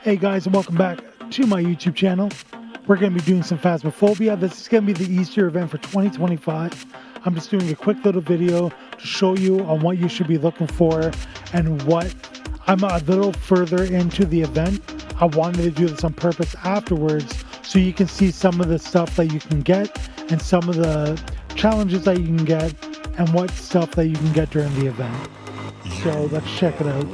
Hey guys, and welcome back to my YouTube channel. We're going to be doing some Phasmophobia. This is going to be the Easter event for 2025. I'm just doing a quick little video to show you on what you should be looking for and what I'm a little further into the event. I wanted to do this on purpose afterwards so you can see some of the stuff that you can get and some of the challenges that you can get and what stuff that you can get during the event. So let's check it out.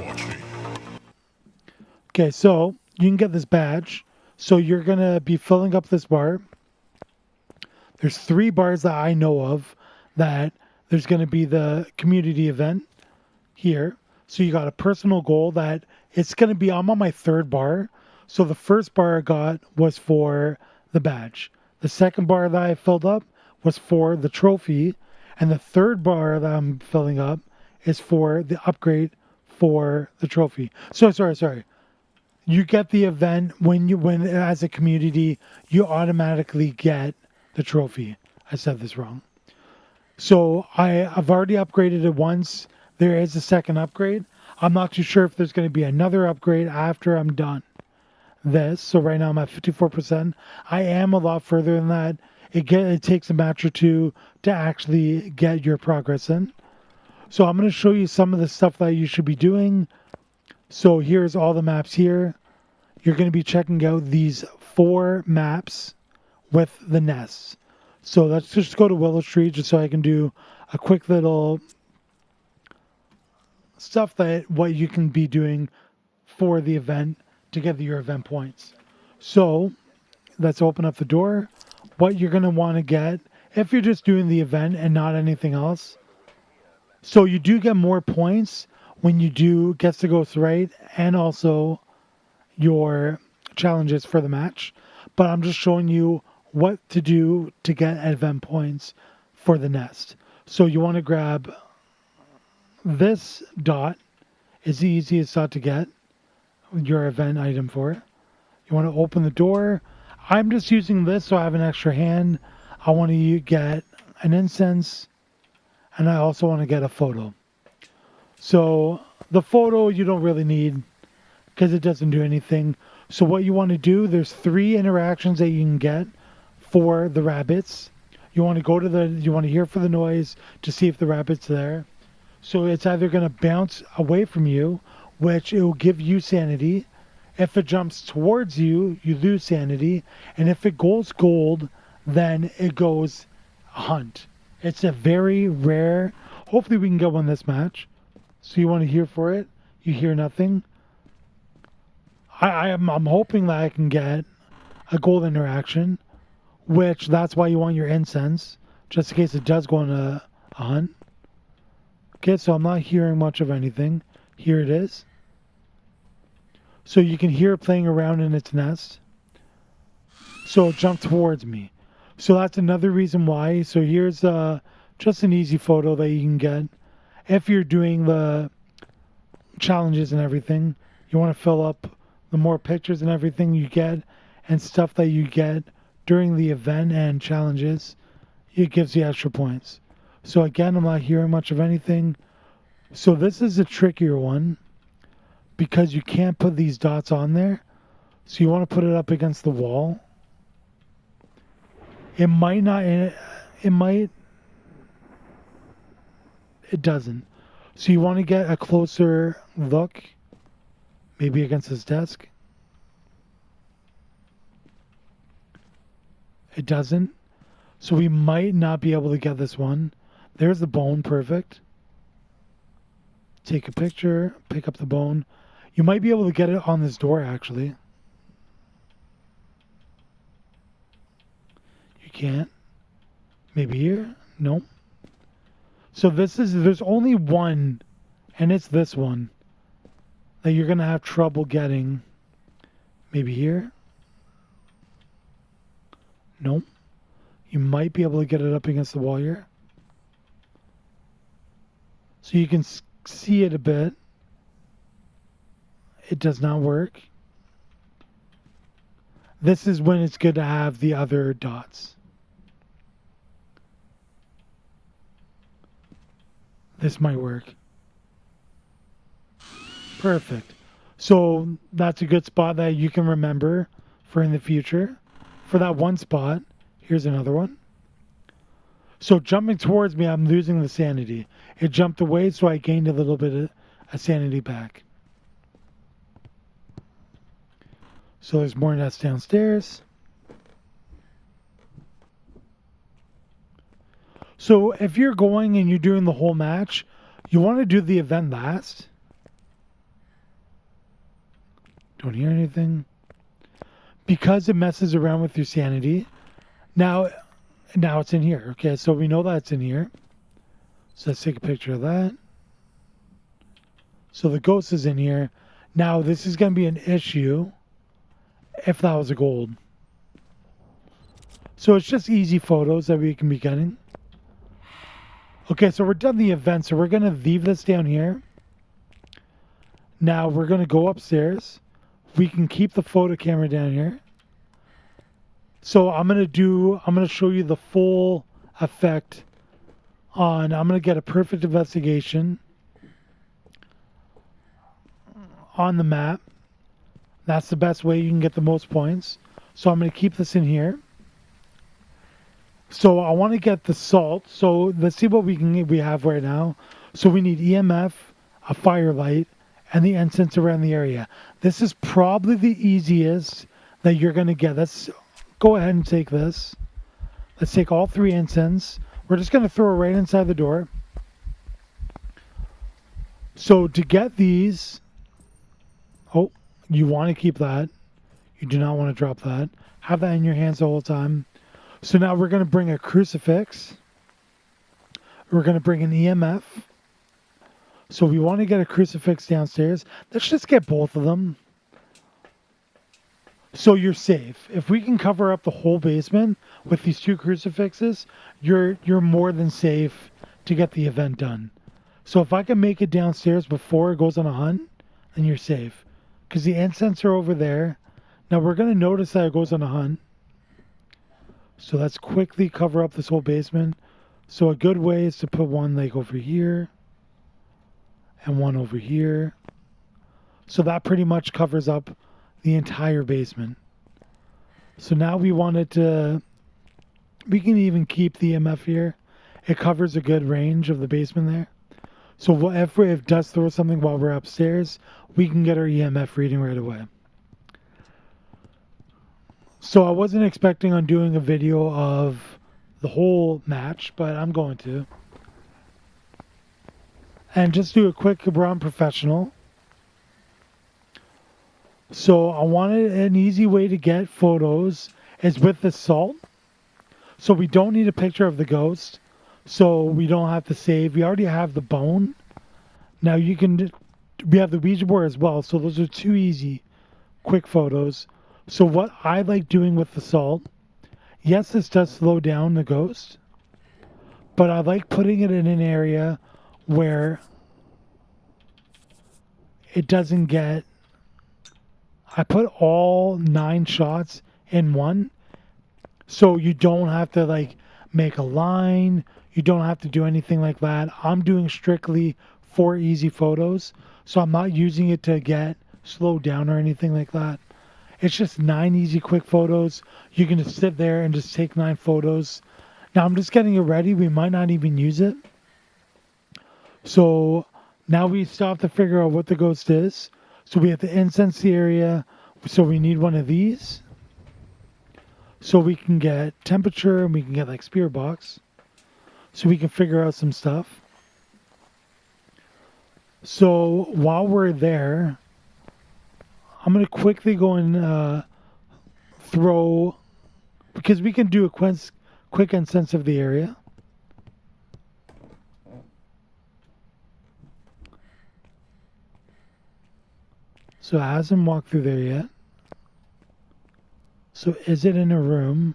Okay, so you can get this badge. So you're going to be filling up this bar. There's 3 bars that I know of that there's going to be the community event here. So you got a personal goal that it's going to be, I'm on my 3rd bar. So the first bar I got was for the badge. The second bar that I filled up was for the trophy. And the 3rd bar that I'm filling up is for the upgrade for the trophy. So sorry. You get the event when as a community, you automatically get the trophy. I said this wrong. So I've already upgraded it once. There is a second upgrade. I'm not too sure if there's going to be another upgrade after I'm done this. So right now I'm at 54%. I am a lot further than that. It takes a match or two to actually get your progress in. So I'm going to show you some of the stuff that you should be doing. So here's all the maps here. You're going to be checking out these 4 maps with the nests. So let's just go to Willow Street just so I can do a quick little stuff that what you can be doing for the event to get your event points. So let's open up the door. What you're going to want to get if you're just doing the event and not anything else. So you do get more points when you do gets to go right and also your challenges for the match, but I'm just showing you what to do to get event points for the nest. So you want to grab this dot, is the easiest dot to get your event item for. You want to open the door. I'm just using this so I have an extra hand. I want to get an incense and I also want to get a photo. So the photo you don't really need because it doesn't do anything. So what you want to do, there's 3 interactions that you can get for the rabbits. You want to hear for the noise to see if the rabbit's there. So it's either going to bounce away from you, which it will give you sanity. If it jumps towards you, you lose sanity. And if it goes gold, then it goes hunt. It's a very rare, hopefully we can get one this match. So you want to hear for it. You hear nothing. I'm hoping that I can get a gold interaction, which that's why you want your incense, just in case it does go on a hunt. Okay, so I'm not hearing much of anything. Here it is. So you can hear it playing around in its nest. So it jumped towards me. So that's another reason why. So here's just an easy photo that you can get. If you're doing the challenges and everything, you want to fill up the more pictures and everything you get and stuff that you get during the event and challenges, it gives you extra points. So again, I'm not hearing much of anything. So this is a trickier one because you can't put these dots on there. So you want to put it up against the wall. It doesn't. So you want to get a closer look, maybe against his desk. It doesn't. So we might not be able to get this one. There's the bone, perfect. Take a picture, pick up the bone. You might be able to get it on this door, actually. You can't. Maybe here? Nope. So there's only one, and it's this one, that you're going to have trouble getting. Maybe here? Nope. You might be able to get it up against the wall here. So you can see it a bit. It does not work. This is when it's good to have the other dots. This might work. Perfect. So that's a good spot that you can remember for in the future. For that one spot, here's another one. So jumping towards me, I'm losing the sanity. It jumped away, so I gained a little bit of sanity back. So there's more nuts downstairs. So if you're going and you're doing the whole match, you want to do the event last. Don't hear anything. Because it messes around with your sanity. Now it's in here. Okay, so we know that's in here. So let's take a picture of that. So the ghost is in here. Now this is going to be an issue if that was a gold. So it's just easy photos that we can be getting. Okay, so we're done the event. So we're going to leave this down here. Now we're going to go upstairs. We can keep the photo camera down here. So I'm going to show you the full effect on, I'm going to get a perfect investigation on the map. That's the best way you can get the most points. So I'm going to keep this in here. So I want to get the salt. So let's see what we have right now. So we need EMF, a firelight, and the incense around the area. This is probably the easiest that you're going to get. Let's go ahead and take this. Let's take all 3 incense. We're just going to throw it right inside the door. So to get these, oh, you want to keep that. You do not want to drop that. Have that in your hands the whole time. So now we're going to bring a crucifix. We're going to bring an EMF. So we want to get a crucifix downstairs. Let's just get both of them. So you're safe. If we can cover up the whole basement with these 2 crucifixes, you're more than safe to get the event done. So if I can make it downstairs before it goes on a hunt, then you're safe. Because the incense are over there. Now we're going to notice that it goes on a hunt. So let's quickly cover up this whole basement. So a good way is to put one like over here and one over here. So that pretty much covers up the entire basement. So now we can even keep the EMF here. It covers a good range of the basement there. So if it does throw something while we're upstairs, we can get our EMF reading right away. So I wasn't expecting on doing a video of the whole match, but I'm going to. And just do a quick run professional. So I wanted an easy way to get photos is with the salt. So we don't need a picture of the ghost. So we don't have to save. We already have the bone. Now we have the Ouija board as well. So those are 2 easy, quick photos. So what I like doing with the salt, yes, this does slow down the ghost, but I like putting it in an area where it doesn't get, I put all 9 shots in one, so you don't have to like make a line, you don't have to do anything like that. I'm doing strictly 4 easy photos, so I'm not using it to get slowed down or anything like that. It's just 9 easy, quick photos. You can just sit there and just take 9 photos. Now I'm just getting it ready. We might not even use it. So now we still have to figure out what the ghost is. So we have the incense area. So we need one of these. So we can get temperature and we can get like spirit box. So we can figure out some stuff. So while we're there, I'm going to quickly go and throw, because we can do a quick incense of the area. So it hasn't walked through there yet. So is it in a room?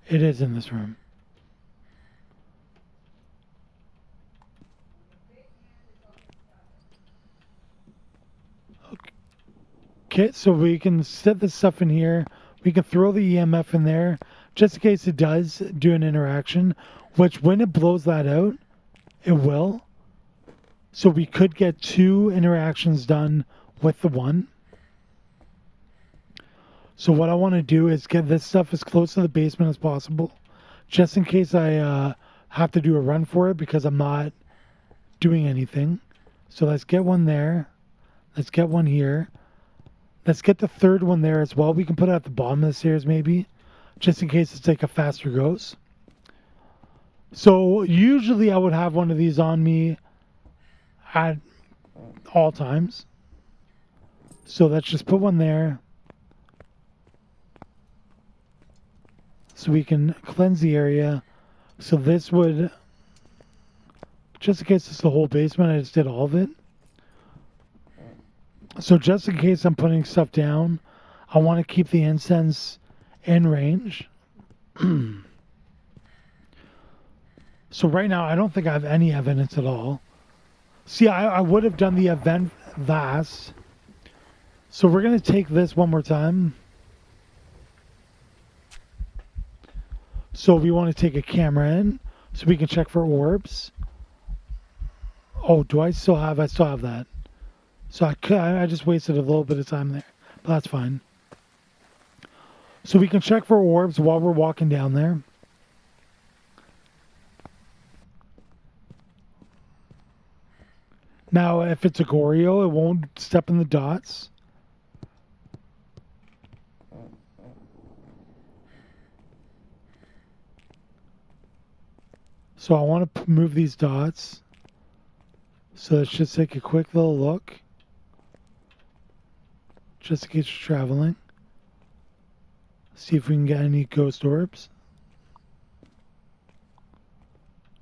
It is in this room. Okay, so we can set this stuff in here. We can throw the EMF in there just in case it does do an interaction, which when it blows that out, it will. So we could get 2 interactions done with the one. So what I want to do is get this stuff as close to the basement as possible, just in case I have to do a run for it because I'm not doing anything. So let's get one there. Let's get one here. Let's get the third one there as well. We can put it at the bottom of the stairs maybe, just in case it's like a faster goes. So usually I would have one of these on me at all times. So let's just put one there. So we can cleanse the area. So this would, just in case it's the whole basement, I just did all of it. So just in case I'm putting stuff down, I want to keep the incense in range. So right now, I don't think I have any evidence at all. See, I would have done the event vase. So we're going to take this one more time. So we want to take a camera in so we can check for orbs. Oh, do I still have? I still have that. So I just wasted a little bit of time there, but that's fine. So we can check for orbs while we're walking down there. Now, if it's a Goryo, it won't step in the dots. So I want to move these dots. So let's just take a quick little look. Just in case you're traveling. See if we can get any ghost orbs.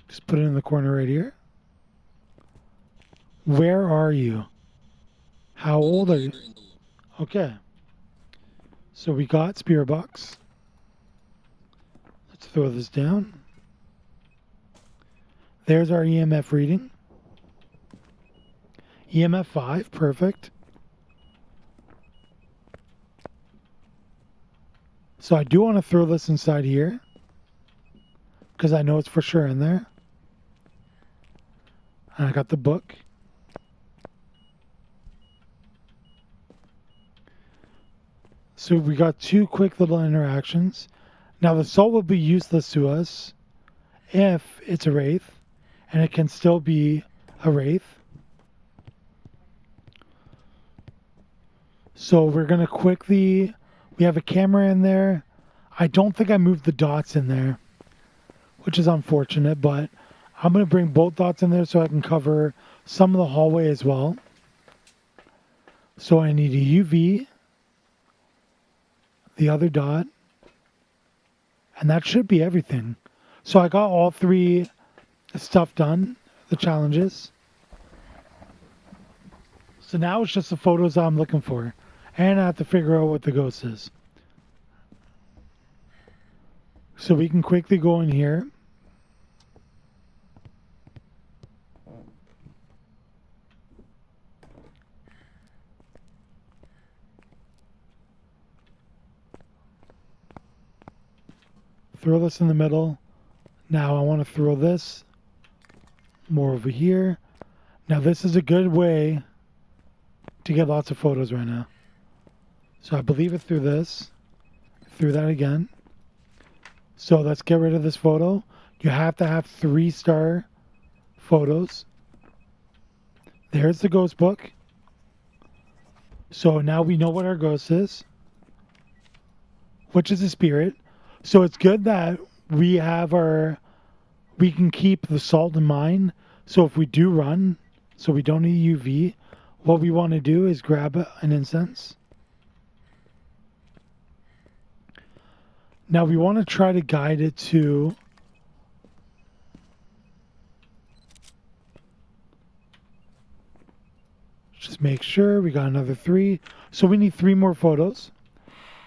Just put it in the corner right here. Where are you? How old are you? Okay. So we got Spirit Box. Let's throw this down. There's our EMF reading. EMF 5, perfect. So I do want to throw this inside here, because I know it's for sure in there. And I got the book. So we got 2 quick little interactions. Now the salt will be useless to us if it's a wraith, and it can still be a wraith. So we're going to quickly, we have a camera in there. I don't think I moved the dots in there, which is unfortunate, but I'm going to bring both dots in there so I can cover some of the hallway as well. So I need a UV, the other dot, and that should be everything. So I got all 3 stuff done, the challenges. So now it's just the photos I'm looking for. And I have to figure out what the ghost is. So we can quickly go in here. Throw this in the middle. Now I want to throw this more over here. Now this is a good way to get lots of photos right now. So I believe it through this. Through that again. So let's get rid of this photo. You have to have 3-star photos. There's the ghost book. So now we know what our ghost is, which is a spirit. So it's good that we can keep the salt in mind. So if we do run, so we don't need UV, what we want to do is grab an incense. Now we want to try to guide it to just make sure we got another 3. So we need 3 more photos.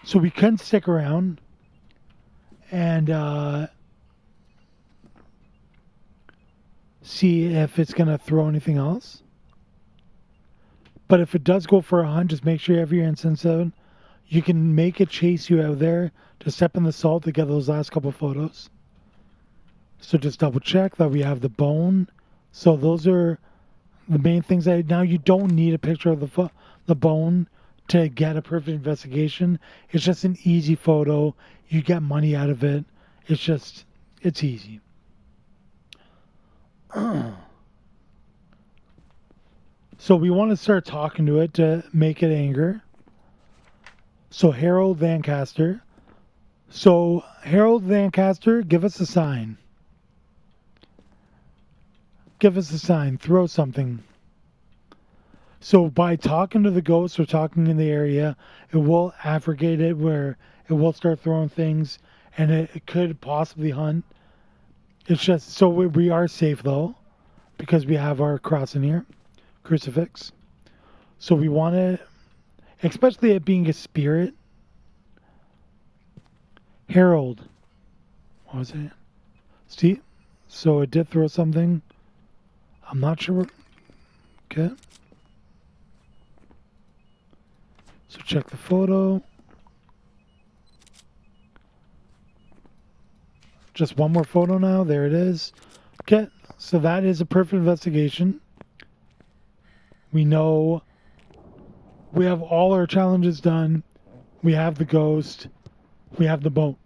So we can stick around and see if it's going to throw anything else. But if it does go for a hunt, just make sure you have your incense out. You can make it chase you out there to step in the salt to get those last couple photos. So just double check that we have the bone. So those are The main things that now you don't need a picture of the bone to get a perfect investigation. It's just an easy photo. You get money out of it. It's easy. So we want to start talking to it to make it anger. So Harold Lancaster. So Harold Lancaster, give us a sign. Give us a sign. Throw something. So by talking to the ghost or talking in the area, it will aggregate it where it will start throwing things, and it could possibly hunt. It's just so we are safe though, because we have our cross in here, crucifix. So we want to, especially it being a spirit. Harold, what was it? See, so it did throw something. I'm not sure. Okay. So check the photo. Just one more photo now. There it is. Okay. So that is a perfect investigation. We know we have all our challenges done. We have the ghost. We have the bone.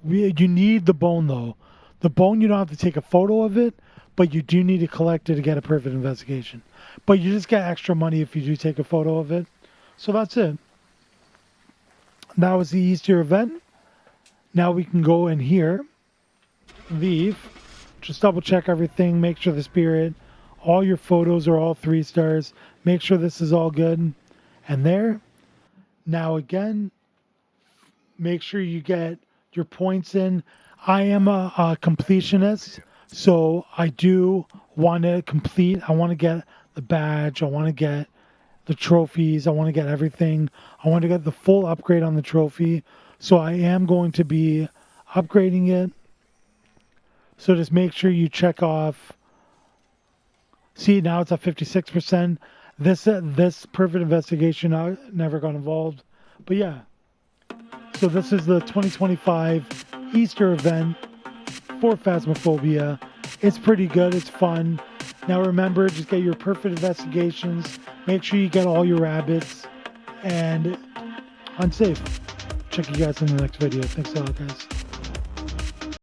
You need the bone though. The bone, you don't have to take a photo of it, but you do need to collect it to get a perfect investigation. But you just get extra money if you do take a photo of it. So that's it. That was the Easter event. Now we can go in here, leave, just double check everything, make sure the spirit, all your photos are all 3 stars, make sure this is all good. And there, now again, make sure you get your points in. I am a completionist, so I do want to complete. I want to get the badge. I want to get the trophies. I want to get everything. I want to get the full upgrade on the trophy. So I am going to be upgrading it. So just make sure you check off. See, now it's at 56%. This perfect investigation, I never got involved. But yeah. So this is the 2025 Easter event for Phasmophobia. It's pretty good. It's fun. Now remember, just get your perfect investigations. Make sure you get all your rabbits. And hunt safe. Check you guys in the next video. Thanks a lot, guys.